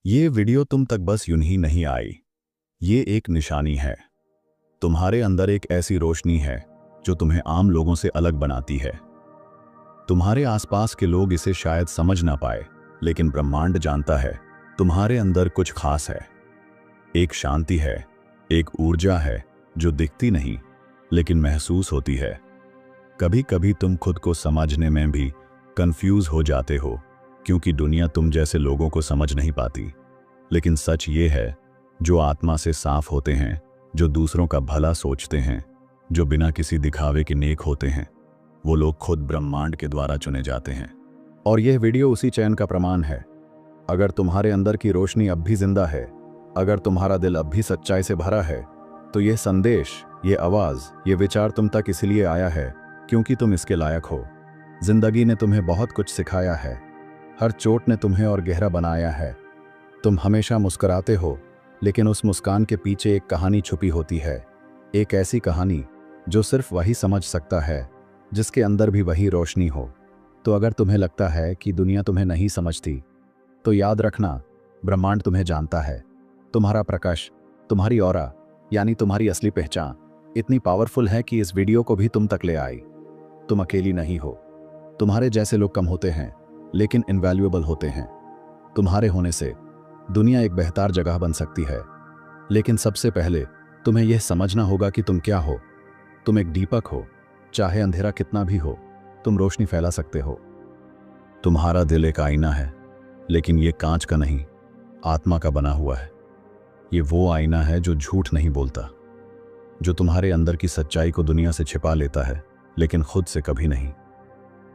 ये वीडियो तुम तक बस यूं ही नहीं आई। ये एक निशानी है। तुम्हारे अंदर एक ऐसी रोशनी है जो तुम्हें आम लोगों से अलग बनाती है। तुम्हारे आसपास के लोग इसे शायद समझ ना पाए, लेकिन ब्रह्मांड जानता है तुम्हारे अंदर कुछ खास है। एक शांति है, एक ऊर्जा है जो दिखती नहीं लेकिन महसूस होती है। कभी कभी तुम खुद को समझने में भी कंफ्यूज हो जाते हो, क्योंकि दुनिया तुम जैसे लोगों को समझ नहीं पाती। लेकिन सच ये है, जो आत्मा से साफ होते हैं, जो दूसरों का भला सोचते हैं, जो बिना किसी दिखावे के नेक होते हैं, वो लोग खुद ब्रह्मांड के द्वारा चुने जाते हैं। और यह वीडियो उसी चयन का प्रमाण है। अगर तुम्हारे अंदर की रोशनी अब भी जिंदा है, अगर तुम्हारा दिल अब भी सच्चाई से भरा है, तो यह संदेश, ये आवाज, ये विचार तुम तक इसलिए आया है क्योंकि तुम इसके लायक हो। जिंदगी ने तुम्हें बहुत कुछ सिखाया है। हर चोट ने तुम्हें और गहरा बनाया है। तुम हमेशा मुस्कुराते हो, लेकिन उस मुस्कान के पीछे एक कहानी छुपी होती है। एक ऐसी कहानी जो सिर्फ वही समझ सकता है जिसके अंदर भी वही रोशनी हो। तो अगर तुम्हें लगता है कि दुनिया तुम्हें नहीं समझती, तो याद रखना, ब्रह्मांड तुम्हें जानता है। तुम्हारा प्रकाश, तुम्हारी ऑरा, यानी तुम्हारी असली पहचान इतनी पावरफुल है कि इस वीडियो को भी तुम तक ले आई। तुम अकेली नहीं हो। तुम्हारे जैसे लोग कम होते हैं, लेकिन इनवैल्यूएबल होते हैं। तुम्हारे होने से दुनिया एक बेहतर जगह बन सकती है। लेकिन सबसे पहले तुम्हें यह समझना होगा कि तुम क्या हो। तुम एक दीपक हो। चाहे अंधेरा कितना भी हो, तुम रोशनी फैला सकते हो। तुम्हारा दिल एक आईना है, लेकिन यह कांच का नहीं, आत्मा का बना हुआ है। ये वो आईना है जो झूठ नहीं बोलता, जो तुम्हारे अंदर की सच्चाई को दुनिया से छिपा लेता है, लेकिन खुद से कभी नहीं।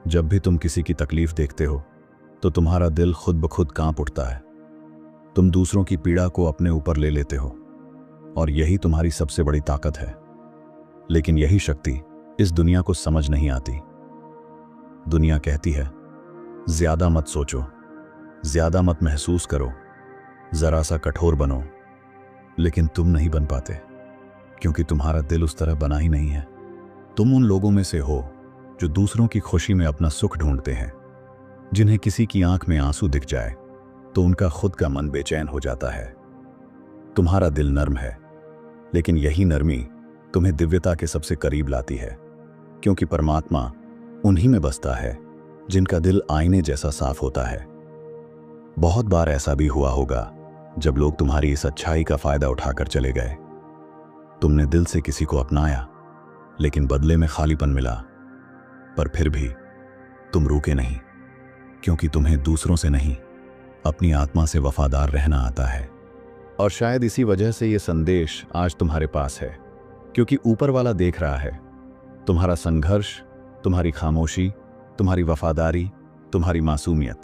जब भी तुम किसी की तकलीफ देखते हो, तो तुम्हारा दिल खुद ब खुद कांप उठता है। तुम दूसरों की पीड़ा को अपने ऊपर ले लेते हो, और यही तुम्हारी सबसे बड़ी ताकत है। लेकिन यही शक्ति इस दुनिया को समझ नहीं आती। दुनिया कहती है, ज्यादा मत सोचो, ज्यादा मत महसूस करो, जरा सा कठोर बनो। लेकिन तुम नहीं बन पाते, क्योंकि तुम्हारा दिल उस तरह बना ही नहीं है। तुम उन लोगों में से हो जो दूसरों की खुशी में अपना सुख ढूंढते हैं। जिन्हें किसी की आंख में आंसू दिख जाए तो उनका खुद का मन बेचैन हो जाता है। तुम्हारा दिल नर्म है, लेकिन यही नरमी तुम्हें दिव्यता के सबसे करीब लाती है, क्योंकि परमात्मा उन्हीं में बसता है जिनका दिल आईने जैसा साफ होता है। बहुत बार ऐसा भी हुआ होगा जब लोग तुम्हारी इस अच्छाई का फायदा उठाकर चले गए। तुमने दिल से किसी को अपनाया, लेकिन बदले में खालीपन मिला। पर फिर भी तुम रुके नहीं, क्योंकि तुम्हें दूसरों से नहीं, अपनी आत्मा से वफादार रहना आता है। और शायद इसी वजह से ये संदेश आज तुम्हारे पास है, क्योंकि ऊपर वाला देख रहा है तुम्हारा संघर्ष, तुम्हारी खामोशी, तुम्हारी वफादारी, तुम्हारी मासूमियत।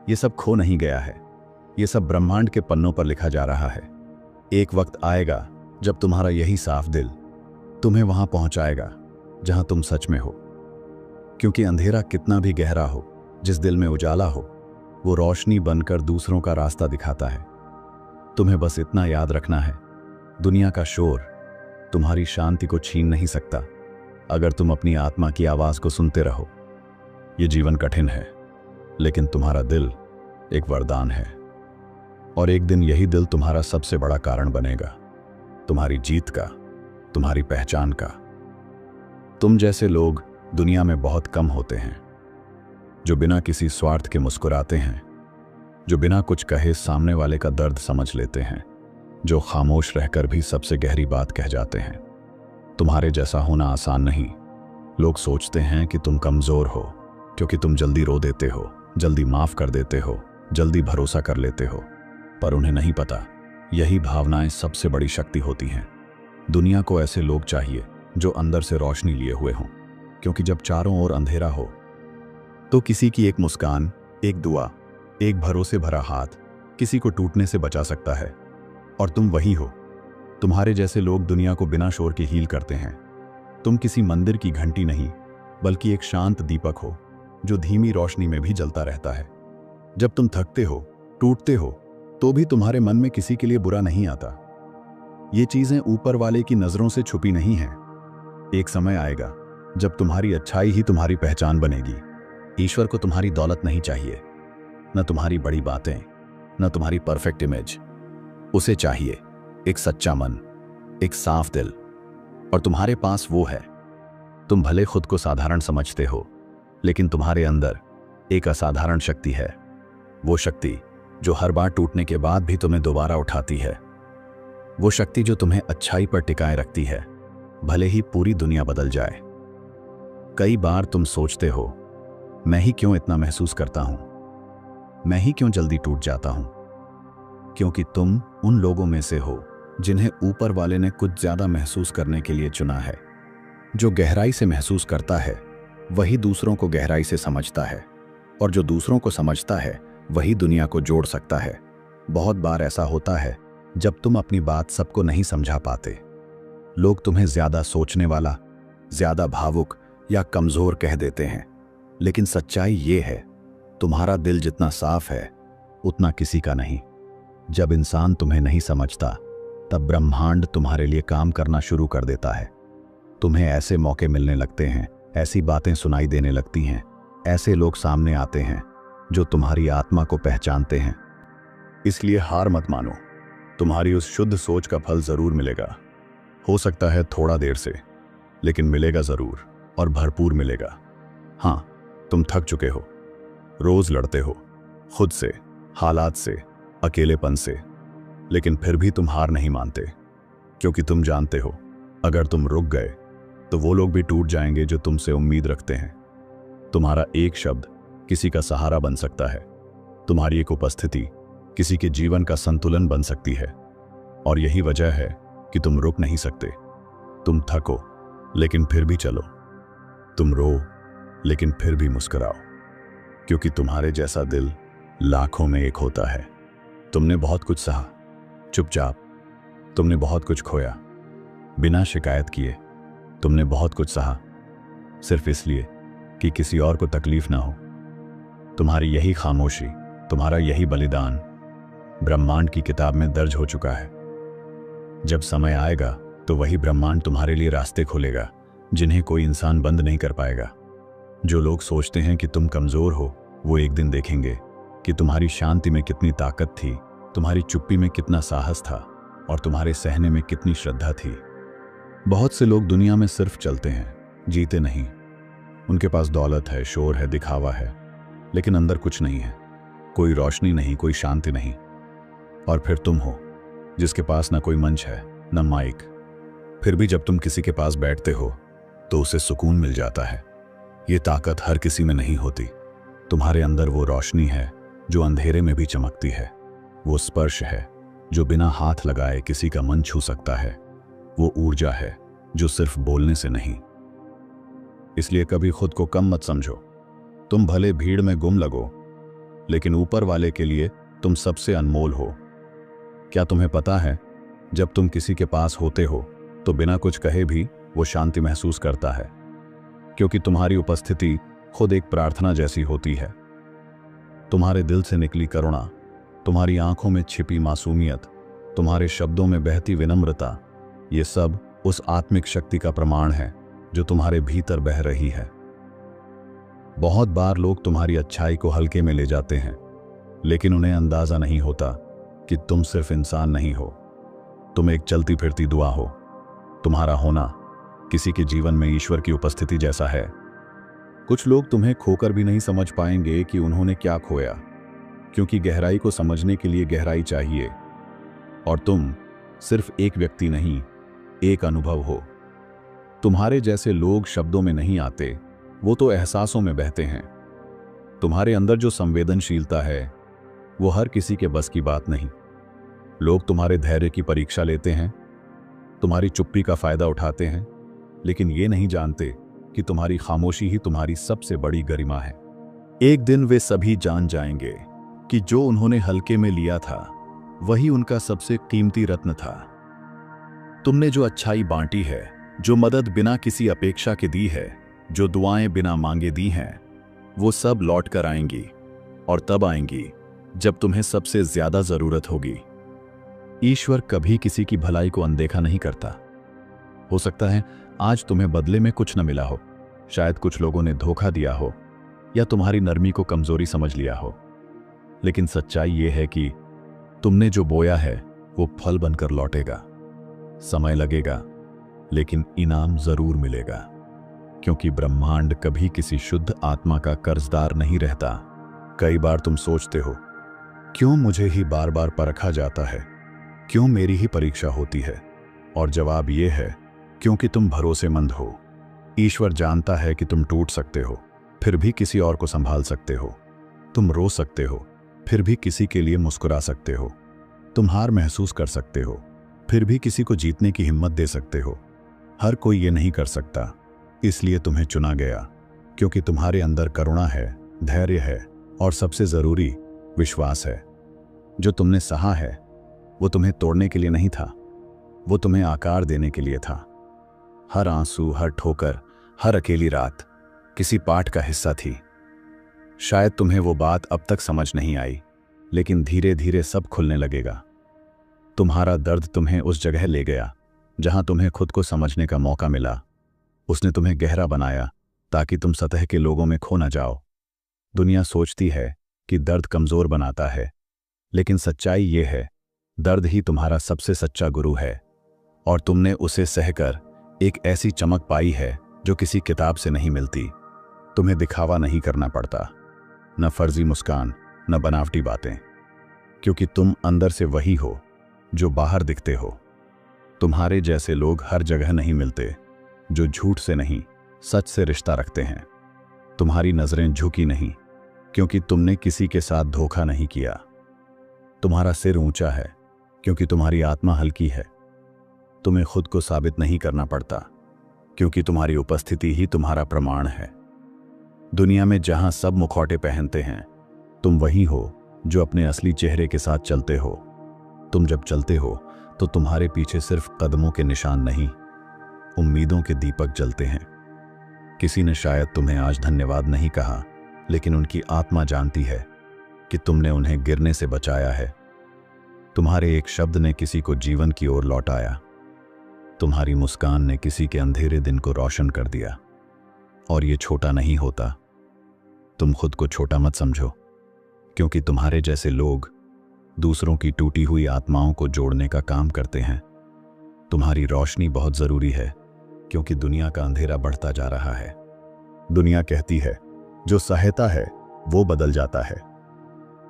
ये सब खो नहीं गया है। ये सब ब्रह्मांड के पन्नों पर लिखा जा रहा है। एक वक्त आएगा जब तुम्हारा यही साफ दिल तुम्हें वहां पहुंचाएगा जहां तुम सच में हो। क्योंकि अंधेरा कितना भी गहरा हो, जिस दिल में उजाला हो, वो रोशनी बनकर दूसरों का रास्ता दिखाता है। तुम्हें बस इतना याद रखना है, दुनिया का शोर तुम्हारी शांति को छीन नहीं सकता, अगर तुम अपनी आत्मा की आवाज को सुनते रहो। ये जीवन कठिन है, लेकिन तुम्हारा दिल एक वरदान है। और एक दिन यही दिल तुम्हारा सबसे बड़ा कारण बनेगा, तुम्हारी जीत का, तुम्हारी पहचान का। तुम जैसे लोग दुनिया में बहुत कम होते हैं, जो बिना किसी स्वार्थ के मुस्कुराते हैं, जो बिना कुछ कहे सामने वाले का दर्द समझ लेते हैं, जो खामोश रहकर भी सबसे गहरी बात कह जाते हैं। तुम्हारे जैसा होना आसान नहीं। लोग सोचते हैं कि तुम कमजोर हो, क्योंकि तुम जल्दी रो देते हो, जल्दी माफ कर देते हो, जल्दी भरोसा कर लेते हो। पर उन्हें नहीं पता, यही भावनाएं सबसे बड़ी शक्ति होती हैं। दुनिया को ऐसे लोग चाहिए जो अंदर से रोशनी लिए हुए हों, क्योंकि जब चारों ओर अंधेरा हो, तो किसी की एक मुस्कान, एक दुआ, एक भरोसे भरा हाथ किसी को टूटने से बचा सकता है। और तुम वही हो। तुम्हारे जैसे लोग दुनिया को बिना शोर के हील करते हैं। तुम किसी मंदिर की घंटी नहीं, बल्कि एक शांत दीपक हो जो धीमी रोशनी में भी जलता रहता है। जब तुम थकते हो, टूटते हो, तो भी तुम्हारे मन में किसी के लिए बुरा नहीं आता। ये चीजें ऊपर वाले की नजरों से छुपी नहीं हैं। एक समय आएगा जब तुम्हारी अच्छाई ही तुम्हारी पहचान बनेगी। ईश्वर को तुम्हारी दौलत नहीं चाहिए, न तुम्हारी बड़ी बातें, न तुम्हारी परफेक्ट इमेज। उसे चाहिए एक सच्चा मन, एक साफ दिल, और तुम्हारे पास वो है। तुम भले खुद को साधारण समझते हो, लेकिन तुम्हारे अंदर एक असाधारण शक्ति है। वो शक्ति जो हर बार टूटने के बाद भी तुम्हें दोबारा उठाती है। वो शक्ति जो तुम्हें अच्छाई पर टिकाए रखती है, भले ही पूरी दुनिया बदल जाए। कई बार तुम सोचते हो, मैं ही क्यों इतना महसूस करता हूं, मैं ही क्यों जल्दी टूट जाता हूं। क्योंकि तुम उन लोगों में से हो जिन्हें ऊपर वाले ने कुछ ज्यादा महसूस करने के लिए चुना है। जो गहराई से महसूस करता है वही दूसरों को गहराई से समझता है, और जो दूसरों को समझता है वही दुनिया को जोड़ सकता है। बहुत बार ऐसा होता है जब तुम अपनी बात सबको नहीं समझा पाते। लोग तुम्हें ज्यादा सोचने वाला, ज्यादा भावुक या कमजोर कह देते हैं, लेकिन सच्चाई ये है, तुम्हारा दिल जितना साफ है उतना किसी का नहीं। जब इंसान तुम्हें नहीं समझता, तब ब्रह्मांड तुम्हारे लिए काम करना शुरू कर देता है। तुम्हें ऐसे मौके मिलने लगते हैं, ऐसी बातें सुनाई देने लगती हैं, ऐसे लोग सामने आते हैं जो तुम्हारी आत्मा को पहचानते हैं। इसलिए हार मत मानो, तुम्हारी उस शुद्ध सोच का फल जरूर मिलेगा। हो सकता है थोड़ा देर से, लेकिन मिलेगा जरूर, और भरपूर मिलेगा। हाँ, तुम थक चुके हो, रोज लड़ते हो खुद से, हालात से, अकेलेपन से, लेकिन फिर भी तुम हार नहीं मानते, क्योंकि तुम जानते हो अगर तुम रुक गए तो वो लोग भी टूट जाएंगे जो तुमसे उम्मीद रखते हैं। तुम्हारा एक शब्द किसी का सहारा बन सकता है, तुम्हारी एक उपस्थिति किसी के जीवन का संतुलन बन सकती है। और यही वजह है कि तुम रुक नहीं सकते। तुम थको लेकिन फिर भी चलो, तुम रो लेकिन फिर भी मुस्कुराओ, क्योंकि तुम्हारे जैसा दिल लाखों में एक होता है। तुमने बहुत कुछ सहा चुपचाप, तुमने बहुत कुछ खोया बिना शिकायत किए, तुमने बहुत कुछ सहा सिर्फ इसलिए कि किसी और को तकलीफ ना हो। तुम्हारी यही खामोशी, तुम्हारा यही बलिदान ब्रह्मांड की किताब में दर्ज हो चुका है। जब समय आएगा तो वही ब्रह्मांड तुम्हारे लिए रास्ते खोलेगा जिन्हें कोई इंसान बंद नहीं कर पाएगा। जो लोग सोचते हैं कि तुम कमजोर हो, वो एक दिन देखेंगे कि तुम्हारी शांति में कितनी ताकत थी, तुम्हारी चुप्पी में कितना साहस था, और तुम्हारे सहने में कितनी श्रद्धा थी। बहुत से लोग दुनिया में सिर्फ चलते हैं, जीते नहीं। उनके पास दौलत है, शोर है, दिखावा है, लेकिन अंदर कुछ नहीं है, कोई रोशनी नहीं, कोई शांति नहीं। और फिर तुम हो जिसके पास ना कोई मंच है, ना माइक, फिर भी जब तुम किसी के पास बैठते हो तो उसे सुकून मिल जाता है। ये ताकत हर किसी में नहीं होती। तुम्हारे अंदर वो रोशनी है जो अंधेरे में भी चमकती है। वो स्पर्श है जो बिना हाथ लगाए किसी का मन छू सकता है। वो ऊर्जा है जो सिर्फ बोलने से नहीं। इसलिए कभी खुद को कम मत समझो। तुम भले भीड़ में गुम लगो, लेकिन ऊपर वाले के लिए तुम सबसे अनमोल हो। क्या तुम्हें पता है, जब तुम किसी के पास होते हो तो बिना कुछ कहे भी वो शांति महसूस करता है, क्योंकि तुम्हारी उपस्थिति खुद एक प्रार्थना जैसी होती है। तुम्हारे दिल से निकली करुणा, तुम्हारी आंखों में छिपी मासूमियत, तुम्हारे शब्दों में बहती विनम्रता, ये सब उस आत्मिक शक्ति का प्रमाण है जो तुम्हारे भीतर बह रही है। बहुत बार लोग तुम्हारी अच्छाई को हल्के में ले जाते हैं, लेकिन उन्हें अंदाजा नहीं होता कि तुम सिर्फ इंसान नहीं हो, तुम एक चलती फिरती दुआ हो। तुम्हारा होना किसी के जीवन में ईश्वर की उपस्थिति जैसा है। कुछ लोग तुम्हें खोकर भी नहीं समझ पाएंगे कि उन्होंने क्या खोया, क्योंकि गहराई को समझने के लिए गहराई चाहिए। और तुम सिर्फ एक व्यक्ति नहीं, एक अनुभव हो। तुम्हारे जैसे लोग शब्दों में नहीं आते, वो तो एहसासों में बहते हैं। तुम्हारे अंदर जो संवेदनशीलता है वो हर किसी के बस की बात नहीं। लोग तुम्हारे धैर्य की परीक्षा लेते हैं, तुम्हारी चुप्पी का फायदा उठाते हैं, लेकिन ये नहीं जानते कि तुम्हारी खामोशी ही तुम्हारी सबसे बड़ी गरिमा है। एक दिन वे सभी जान जाएंगे कि जो उन्होंने हल्के में लिया था वही उनका सबसे कीमती रत्न था। तुमने जो अच्छाई बांटी है, जो मदद बिना किसी अपेक्षा के दी है, जो दुआएं बिना मांगे दी हैं, वो सब लौट कर आएंगी, और तब आएंगी जब तुम्हें सबसे ज्यादा जरूरत होगी। ईश्वर कभी किसी की भलाई को अनदेखा नहीं करता। हो सकता है आज तुम्हें बदले में कुछ न मिला हो, शायद कुछ लोगों ने धोखा दिया हो या तुम्हारी नरमी को कमजोरी समझ लिया हो, लेकिन सच्चाई यह है कि तुमने जो बोया है वो फल बनकर लौटेगा। समय लगेगा, लेकिन इनाम जरूर मिलेगा, क्योंकि ब्रह्मांड कभी किसी शुद्ध आत्मा का कर्जदार नहीं रहता। कई बार तुम सोचते हो, क्यों मुझे ही बार बार परखा जाता है, क्यों मेरी ही परीक्षा होती है? और जवाब ये है, क्योंकि तुम भरोसेमंद हो। ईश्वर जानता है कि तुम टूट सकते हो, फिर भी किसी और को संभाल सकते हो। तुम रो सकते हो, फिर भी किसी के लिए मुस्कुरा सकते हो। तुम हार महसूस कर सकते हो, फिर भी किसी को जीतने की हिम्मत दे सकते हो। हर कोई ये नहीं कर सकता, इसलिए तुम्हें चुना गया, क्योंकि तुम्हारे अंदर करुणा है, धैर्य है और सबसे जरूरी विश्वास है। जो तुमने सहा है वो तुम्हें तोड़ने के लिए नहीं था, वो तुम्हें आकार देने के लिए था। हर आंसू, हर ठोकर, हर अकेली रात किसी पाठ का हिस्सा थी। शायद तुम्हें वो बात अब तक समझ नहीं आई, लेकिन धीरे धीरे सब खुलने लगेगा। तुम्हारा दर्द तुम्हें उस जगह ले गया जहां तुम्हें खुद को समझने का मौका मिला। उसने तुम्हें गहरा बनाया ताकि तुम सतह के लोगों में खो न जाओ। दुनिया सोचती है कि दर्द कमजोर बनाता है, लेकिन सच्चाई ये है, दर्द ही तुम्हारा सबसे सच्चा गुरु है। और तुमने उसे सहकर एक ऐसी चमक पाई है जो किसी किताब से नहीं मिलती। तुम्हें दिखावा नहीं करना पड़ता, न फर्जी मुस्कान, न बनावटी बातें, क्योंकि तुम अंदर से वही हो जो बाहर दिखते हो। तुम्हारे जैसे लोग हर जगह नहीं मिलते, जो झूठ से नहीं, सच से रिश्ता रखते हैं। तुम्हारी नजरें झुकी नहीं, क्योंकि तुमने किसी के साथ धोखा नहीं किया। तुम्हारा सिर ऊंचा है, क्योंकि तुम्हारी आत्मा हल्की है। तुम्हें खुद को साबित नहीं करना पड़ता, क्योंकि तुम्हारी उपस्थिति ही तुम्हारा प्रमाण है। दुनिया में जहां सब मुखौटे पहनते हैं, तुम वही हो जो अपने असली चेहरे के साथ चलते हो। तुम जब चलते हो तो तुम्हारे पीछे सिर्फ कदमों के निशान नहीं, उम्मीदों के दीपक जलते हैं। किसी ने शायद तुम्हें आज धन्यवाद नहीं कहा, लेकिन उनकी आत्मा जानती है कि तुमने उन्हें गिरने से बचाया है। तुम्हारे एक शब्द ने किसी को जीवन की ओर लौटाया। तुम्हारी मुस्कान ने किसी के अंधेरे दिन को रोशन कर दिया। और ये छोटा नहीं होता। तुम खुद को छोटा मत समझो, क्योंकि तुम्हारे जैसे लोग दूसरों की टूटी हुई आत्माओं को जोड़ने का काम करते हैं। तुम्हारी रोशनी बहुत जरूरी है, क्योंकि दुनिया का अंधेरा बढ़ता जा रहा है। दुनिया कहती है, जो सहता है वो बदल जाता है,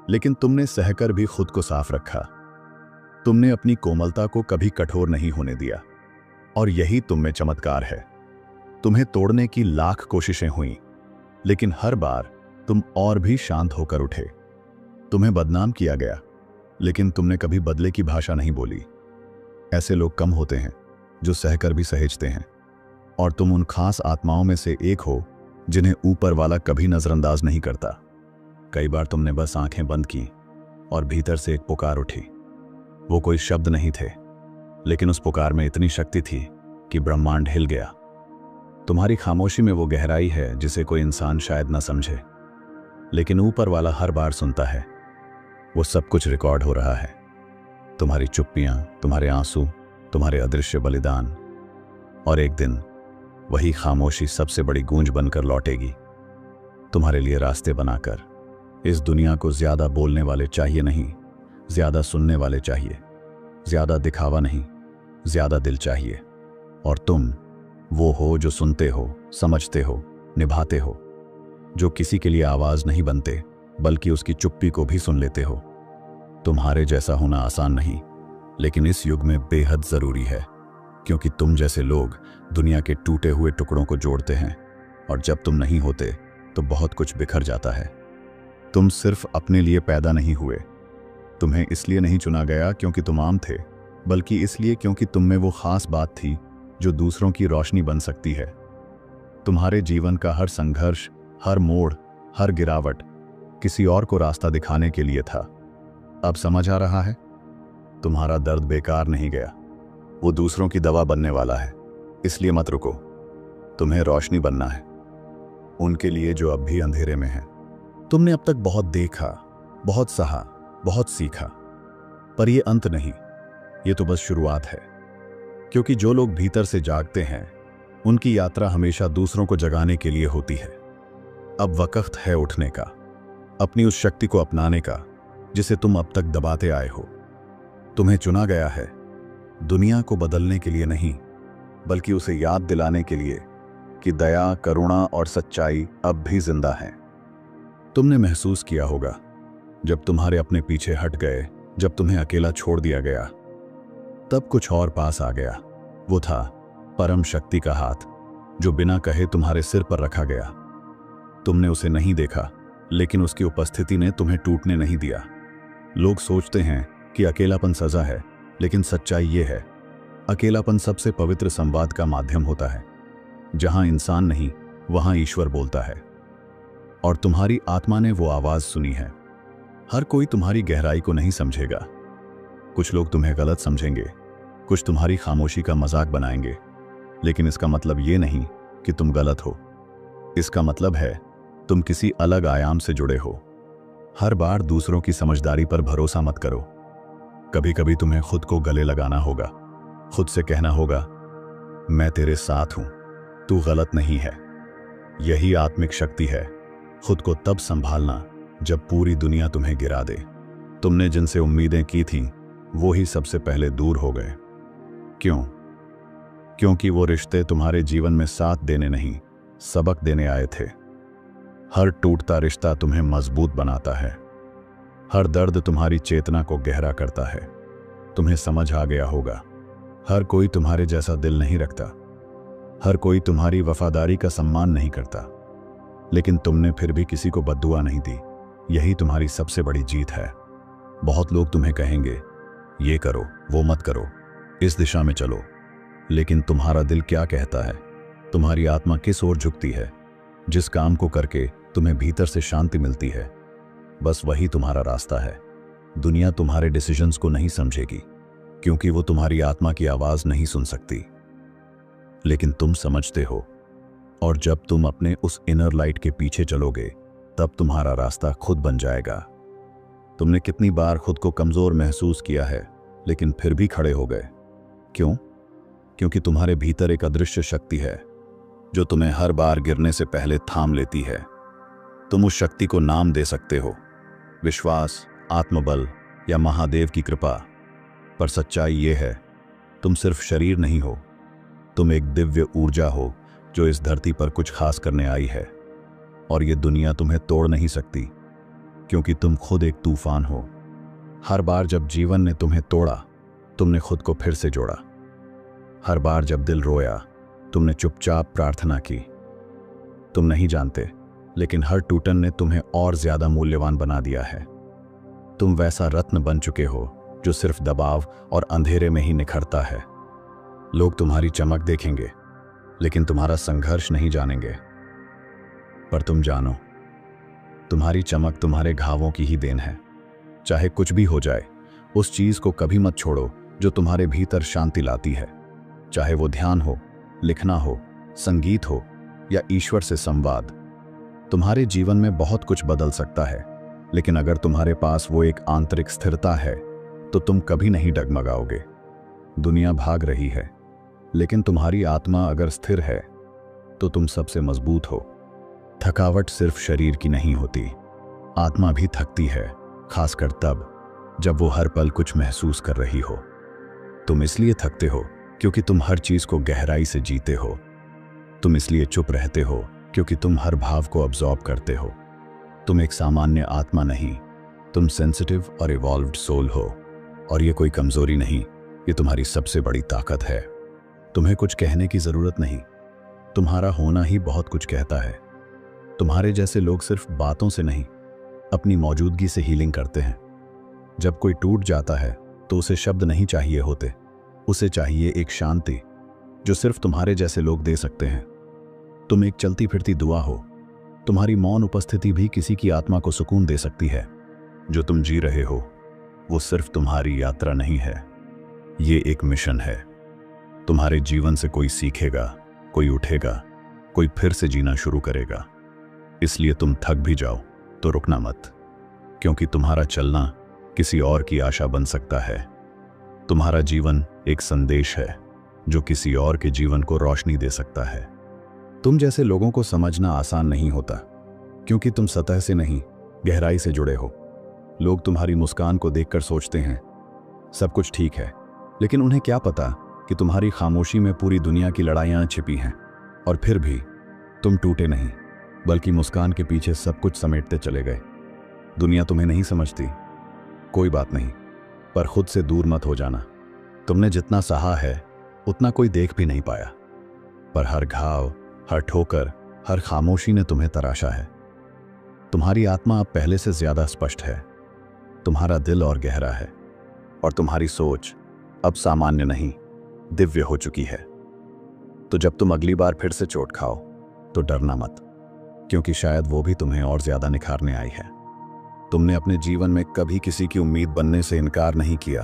लेकिन तुमने सहकर भी खुद को साफ रखा। तुमने अपनी कोमलता को कभी कठोर नहीं होने दिया, और यही तुम में चमत्कार है। तुम्हें तोड़ने की लाख कोशिशें हुई, लेकिन हर बार तुम और भी शांत होकर उठे। तुम्हें बदनाम किया गया, लेकिन तुमने कभी बदले की भाषा नहीं बोली। ऐसे लोग कम होते हैं जो सहकर भी सहेजते हैं, और तुम उन खास आत्माओं में से एक हो जिन्हें ऊपर वाला कभी नजरअंदाज नहीं करता। कई बार तुमने बस आंखें बंद की और भीतर से एक पुकार उठी। वो कोई शब्द नहीं थे, लेकिन उस पुकार में इतनी शक्ति थी कि ब्रह्मांड हिल गया। तुम्हारी खामोशी में वो गहराई है जिसे कोई इंसान शायद न समझे, लेकिन ऊपर वाला हर बार सुनता है। वो सब कुछ रिकॉर्ड हो रहा है, तुम्हारी चुप्पियां, तुम्हारे आंसू, तुम्हारे अदृश्य बलिदान। और एक दिन वही खामोशी सबसे बड़ी गूंज बनकर लौटेगी, तुम्हारे लिए रास्ते बनाकर। इस दुनिया को ज्यादा बोलने वाले चाहिए नहीं, ज्यादा सुनने वाले चाहिए। ज्यादा दिखावा नहीं, ज्यादा दिल चाहिए। और तुम वो हो जो सुनते हो, समझते हो, निभाते हो, जो किसी के लिए आवाज नहीं बनते, बल्कि उसकी चुप्पी को भी सुन लेते हो। तुम्हारे जैसा होना आसान नहीं, लेकिन इस युग में बेहद जरूरी है, क्योंकि तुम जैसे लोग दुनिया के टूटे हुए टुकड़ों को जोड़ते हैं, और जब तुम नहीं होते तो बहुत कुछ बिखर जाता है। तुम सिर्फ अपने लिए पैदा नहीं हुए। तुम्हें इसलिए नहीं चुना गया क्योंकि तुम आम थे, बल्कि इसलिए क्योंकि तुम में वो खास बात थी जो दूसरों की रोशनी बन सकती है। तुम्हारे जीवन का हर संघर्ष, हर मोड़, हर गिरावट किसी और को रास्ता दिखाने के लिए था। अब समझ आ रहा है? तुम्हारा दर्द बेकार नहीं गया, वो दूसरों की दवा बनने वाला है। इसलिए मत रुको, तुम्हें रोशनी बनना है उनके लिए जो अब भी अंधेरे में हैं। तुमने अब तक बहुत देखा, बहुत सहा, बहुत सीखा, पर यह अंत नहीं, ये तो बस शुरुआत है। क्योंकि जो लोग भीतर से जागते हैं, उनकी यात्रा हमेशा दूसरों को जगाने के लिए होती है। अब वक्त है उठने का, अपनी उस शक्ति को अपनाने का जिसे तुम अब तक दबाते आए हो। तुम्हें चुना गया है, दुनिया को बदलने के लिए नहीं, बल्कि उसे याद दिलाने के लिए कि दया, करुणा और सच्चाई अब भी जिंदा है। तुमने महसूस किया होगा जब तुम्हारे अपने पीछे हट गए, जब तुम्हें अकेला छोड़ दिया गया, तब कुछ और पास आ गया। वो था परम शक्ति का हाथ, जो बिना कहे तुम्हारे सिर पर रखा गया। तुमने उसे नहीं देखा, लेकिन उसकी उपस्थिति ने तुम्हें टूटने नहीं दिया। लोग सोचते हैं कि अकेलापन सजा है, लेकिन सच्चाई ये है, अकेलापन सबसे पवित्र संवाद का माध्यम होता है। जहां इंसान नहीं, वहां ईश्वर बोलता है। और तुम्हारी आत्मा ने वो आवाज सुनी है। हर कोई तुम्हारी गहराई को नहीं समझेगा। कुछ लोग तुम्हें गलत समझेंगे, कुछ तुम्हारी खामोशी का मजाक बनाएंगे, लेकिन इसका मतलब ये नहीं कि तुम गलत हो। इसका मतलब है तुम किसी अलग आयाम से जुड़े हो। हर बार दूसरों की समझदारी पर भरोसा मत करो। कभी कभी तुम्हें खुद को गले लगाना होगा, खुद से कहना होगा, मैं तेरे साथ हूं, तू गलत नहीं है। यही आत्मिक शक्ति है, खुद को तब संभालना जब पूरी दुनिया तुम्हें गिरा दे। तुमने जिनसे उम्मीदें की थीं, वो ही सबसे पहले दूर हो गए। क्यों? क्योंकि वो रिश्ते तुम्हारे जीवन में साथ देने नहीं, सबक देने आए थे। हर टूटता रिश्ता तुम्हें मजबूत बनाता है। हर दर्द तुम्हारी चेतना को गहरा करता है। तुम्हें समझ आ गया होगा, हर कोई तुम्हारे जैसा दिल नहीं रखता, हर कोई तुम्हारी वफादारी का सम्मान नहीं करता, लेकिन तुमने फिर भी किसी को बद्दुआ नहीं दी। यही तुम्हारी सबसे बड़ी जीत है। बहुत लोग तुम्हें कहेंगे, ये करो, वो मत करो, इस दिशा में चलो, लेकिन तुम्हारा दिल क्या कहता है? तुम्हारी आत्मा किस ओर झुकती है? जिस काम को करके तुम्हें भीतर से शांति मिलती है, बस वही तुम्हारा रास्ता है। दुनिया तुम्हारे डिसीजंस को नहीं समझेगी, क्योंकि वो तुम्हारी आत्मा की आवाज नहीं सुन सकती, लेकिन तुम समझते हो। और जब तुम अपने उस इनर लाइट के पीछे चलोगे, तब तुम्हारा रास्ता खुद बन जाएगा। तुमने कितनी बार खुद को कमजोर महसूस किया है, लेकिन फिर भी खड़े हो गए। क्यों? क्योंकि तुम्हारे भीतर एक अदृश्य शक्ति है, जो तुम्हें हर बार गिरने से पहले थाम लेती है। तुम उस शक्ति को नाम दे सकते हो, विश्वास, आत्मबल या महादेव की कृपा। पर सच्चाई ये है, तुम सिर्फ शरीर नहीं हो, तुम एक दिव्य ऊर्जा हो जो इस धरती पर कुछ खास करने आई है। और ये दुनिया तुम्हें तोड़ नहीं सकती, क्योंकि तुम खुद एक तूफान हो। हर बार जब जीवन ने तुम्हें तोड़ा, तुमने खुद को फिर से जोड़ा। हर बार जब दिल रोया, तुमने चुपचाप प्रार्थना की। तुम नहीं जानते, लेकिन हर टूटन ने तुम्हें और ज्यादा मूल्यवान बना दिया है। तुम वैसा रत्न बन चुके हो जो सिर्फ दबाव और अंधेरे में ही निखरता है। लोग तुम्हारी चमक देखेंगे, लेकिन तुम्हारा संघर्ष नहीं जानेंगे। पर तुम जानो, तुम्हारी चमक तुम्हारे घावों की ही देन है। चाहे कुछ भी हो जाए, उस चीज को कभी मत छोड़ो जो तुम्हारे भीतर शांति लाती है। चाहे वो ध्यान हो, लिखना हो, संगीत हो या ईश्वर से संवाद। तुम्हारे जीवन में बहुत कुछ बदल सकता है, लेकिन अगर तुम्हारे पास वो एक आंतरिक स्थिरता है, तो तुम कभी नहीं डगमगाओगे। दुनिया भाग रही है, लेकिन तुम्हारी आत्मा अगर स्थिर है, तो तुम सबसे मजबूत हो। थकावट सिर्फ शरीर की नहीं होती, आत्मा भी थकती है, खासकर तब जब वो हर पल कुछ महसूस कर रही हो। तुम इसलिए थकते हो क्योंकि तुम हर चीज को गहराई से जीते हो। तुम इसलिए चुप रहते हो क्योंकि तुम हर भाव को अब्जॉर्ब करते हो। तुम एक सामान्य आत्मा नहीं, तुम सेंसिटिव और इवॉल्व्ड सोल हो। और ये कोई कमजोरी नहीं, ये तुम्हारी सबसे बड़ी ताकत है। तुम्हें कुछ कहने की जरूरत नहीं, तुम्हारा होना ही बहुत कुछ कहता है। तुम्हारे जैसे लोग सिर्फ बातों से नहीं, अपनी मौजूदगी से हीलिंग करते हैं। जब कोई टूट जाता है, तो उसे शब्द नहीं चाहिए होते, उसे चाहिए एक शांति जो सिर्फ तुम्हारे जैसे लोग दे सकते हैं। तुम एक चलती फिरती दुआ हो। तुम्हारी मौन उपस्थिति भी किसी की आत्मा को सुकून दे सकती है। जो तुम जी रहे हो, वो सिर्फ तुम्हारी यात्रा नहीं है, ये एक मिशन है। तुम्हारे जीवन से कोई सीखेगा, कोई उठेगा, कोई फिर से जीना शुरू करेगा। इसलिए तुम थक भी जाओ तो रुकना मत, क्योंकि तुम्हारा चलना किसी और की आशा बन सकता है। तुम्हारा जीवन एक संदेश है जो किसी और के जीवन को रोशनी दे सकता है। तुम जैसे लोगों को समझना आसान नहीं होता, क्योंकि तुम सतह से नहीं, गहराई से जुड़े हो। लोग तुम्हारी मुस्कान को देखकर सोचते हैं, सब कुछ ठीक है, लेकिन उन्हें क्या पता कि तुम्हारी खामोशी में पूरी दुनिया की लड़ाइयाँ छिपी हैं। और फिर भी तुम टूटे नहीं, बल्कि मुस्कान के पीछे सब कुछ समेटते चले गए। दुनिया तुम्हें नहीं समझती, कोई बात नहीं, पर खुद से दूर मत हो जाना। तुमने जितना सहा है उतना कोई देख भी नहीं पाया, पर हर घाव, हर ठोकर, हर खामोशी ने तुम्हें तराशा है। तुम्हारी आत्मा अब पहले से ज्यादा स्पष्ट है, तुम्हारा दिल और गहरा है, और तुम्हारी सोच अब सामान्य नहीं, दिव्य हो चुकी है। तो जब तुम अगली बार फिर से चोट खाओ तो डरना मत, क्योंकि शायद वो भी तुम्हें और ज्यादा निखारने आई है। तुमने अपने जीवन में कभी किसी की उम्मीद बनने से इनकार नहीं किया,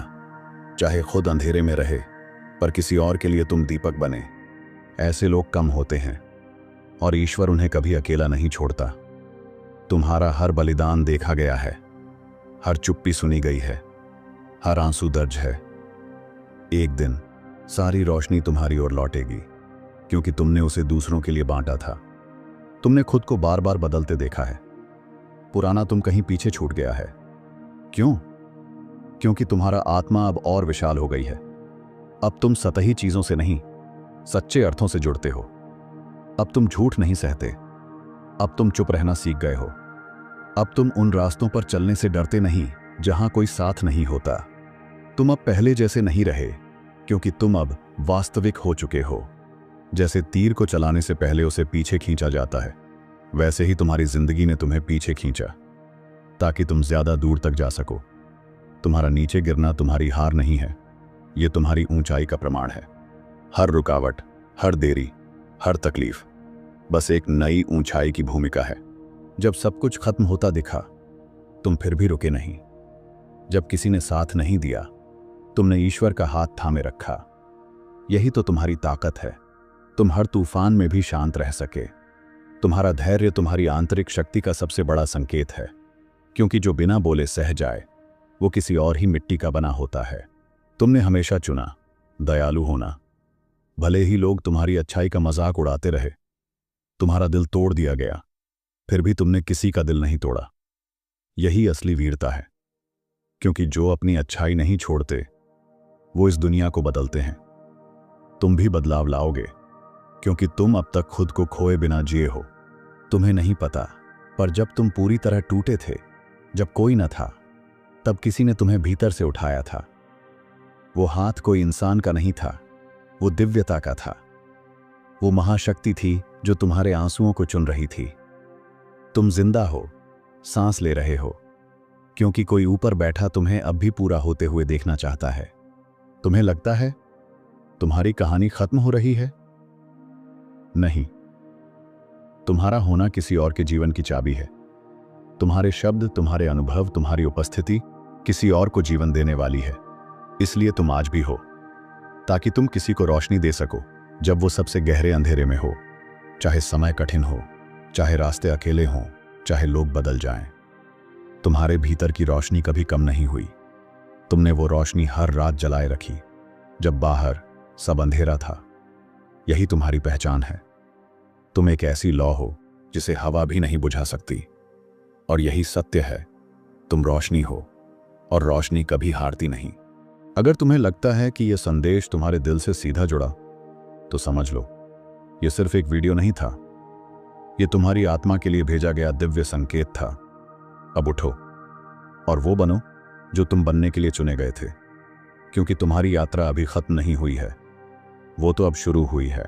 चाहे खुद अंधेरे में रहे, पर किसी और के लिए तुम दीपक बने। ऐसे लोग कम होते हैं, और ईश्वर उन्हें कभी अकेला नहीं छोड़ता। तुम्हारा हर बलिदान देखा गया है, हर चुप्पी सुनी गई है, हर आंसू दर्ज है। एक दिन सारी रोशनी तुम्हारी ओर लौटेगी, क्योंकि तुमने उसे दूसरों के लिए बांटा था। तुमने खुद को बार बार बदलते देखा है। पुराना तुम कहीं पीछे छूट गया है। क्यों? क्योंकि तुम्हारा आत्मा अब और विशाल हो गई है। अब तुम सतही चीजों से नहीं, सच्चे अर्थों से जुड़ते हो। अब तुम झूठ नहीं सहते, अब तुम चुप रहना सीख गए हो। अब तुम उन रास्तों पर चलने से डरते नहीं जहां कोई साथ नहीं होता। तुम अब पहले जैसे नहीं रहे, क्योंकि तुम अब वास्तविक हो चुके हो। जैसे तीर को चलाने से पहले उसे पीछे खींचा जाता है, वैसे ही तुम्हारी जिंदगी ने तुम्हें पीछे खींचा, ताकि तुम ज्यादा दूर तक जा सको। तुम्हारा नीचे गिरना तुम्हारी हार नहीं है, यह तुम्हारी ऊंचाई का प्रमाण है। हर रुकावट, हर देरी, हर तकलीफ बस एक नई ऊंचाई की भूमिका है। जब सब कुछ खत्म होता दिखा, तुम फिर भी रुके नहीं। जब किसी ने साथ नहीं दिया, तुमने ईश्वर का हाथ थामे रखा। यही तो तुम्हारी ताकत है। तुम हर तूफान में भी शांत रह सके। तुम्हारा धैर्य तुम्हारी आंतरिक शक्ति का सबसे बड़ा संकेत है, क्योंकि जो बिना बोले सह जाए वो किसी और ही मिट्टी का बना होता है। तुमने हमेशा चुना दयालु होना, भले ही लोग तुम्हारी अच्छाई का मजाक उड़ाते रहे। तुम्हारा दिल तोड़ दिया गया, फिर भी तुमने किसी का दिल नहीं तोड़ा। यही असली वीरता है, क्योंकि जो अपनी अच्छाई नहीं छोड़ते वो इस दुनिया को बदलते हैं। तुम भी बदलाव लाओगे, क्योंकि तुम अब तक खुद को खोए बिना जिए हो। तुम्हें नहीं पता, पर जब तुम पूरी तरह टूटे थे, जब कोई न था, तब किसी ने तुम्हें भीतर से उठाया था। वो हाथ कोई इंसान का नहीं था, वो दिव्यता का था। वो महाशक्ति थी जो तुम्हारे आंसुओं को चुन रही थी। तुम जिंदा हो, सांस ले रहे हो, क्योंकि कोई ऊपर बैठा तुम्हें अब भी पूरा होते हुए देखना चाहता है। तुम्हें लगता है तुम्हारी कहानी खत्म हो रही है? नहीं, तुम्हारा होना किसी और के जीवन की चाबी है। तुम्हारे शब्द, तुम्हारे अनुभव, तुम्हारी उपस्थिति किसी और को जीवन देने वाली है। इसलिए तुम आज भी हो, ताकि तुम किसी को रोशनी दे सको जब वो सबसे गहरे अंधेरे में हो। चाहे समय कठिन हो, चाहे रास्ते अकेले हों, चाहे लोग बदल जाएं, तुम्हारे भीतर की रोशनी कभी कम नहीं हुई। तुमने वो रोशनी हर रात जलाए रखी, जब बाहर सब अंधेरा था। यही तुम्हारी पहचान है। तुम एक ऐसी लौ हो जिसे हवा भी नहीं बुझा सकती। और यही सत्य है, तुम रोशनी हो, और रोशनी कभी हारती नहीं। अगर तुम्हें लगता है कि यह संदेश तुम्हारे दिल से सीधा जुड़ा, तो समझ लो, यह सिर्फ एक वीडियो नहीं था। यह तुम्हारी आत्मा के लिए भेजा गया दिव्य संकेत था। अब उठो और वो बनो जो तुम बनने के लिए चुने गए थे, क्योंकि तुम्हारी यात्रा अभी खत्म नहीं हुई है, वो तो अब शुरू हुई है।